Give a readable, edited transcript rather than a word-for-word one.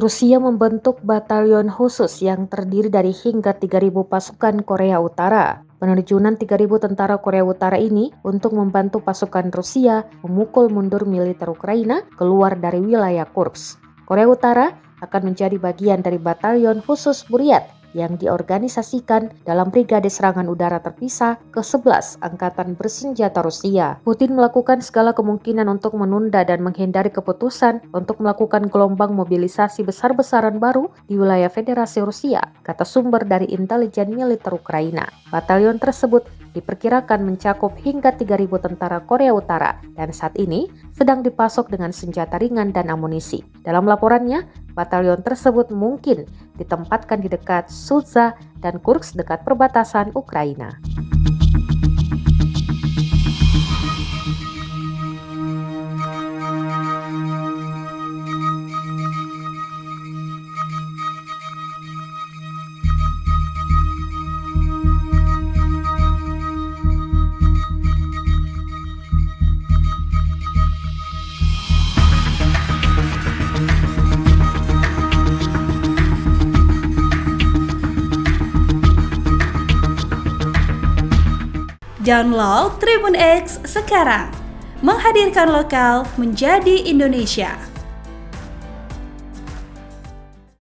Rusia membentuk batalion khusus yang terdiri dari hingga 3.000 pasukan Korea Utara. Penerjunan 3.000 tentara Korea Utara ini untuk membantu pasukan Rusia memukul mundur militer Ukraina keluar dari wilayah Kursk. Korea Utara akan menjadi bagian dari batalion khusus Buryat yang diorganisasikan dalam Brigade Serangan Udara Terpisah ke-11 Angkatan Bersenjata Rusia. Putin melakukan segala kemungkinan untuk menunda dan menghindari keputusan untuk melakukan gelombang mobilisasi besar-besaran baru di wilayah Federasi Rusia, kata sumber dari intelijen militer Ukraina. Batalion tersebut diperkirakan mencakup hingga 3.000 tentara Korea Utara dan saat ini sedang dipasok dengan senjata ringan dan amunisi. Dalam laporannya, batalion tersebut mungkin ditempatkan di dekat Sudza dan Kursk dekat perbatasan Ukraina. Download Tribun X sekarang, menghadirkan lokal menjadi Indonesia.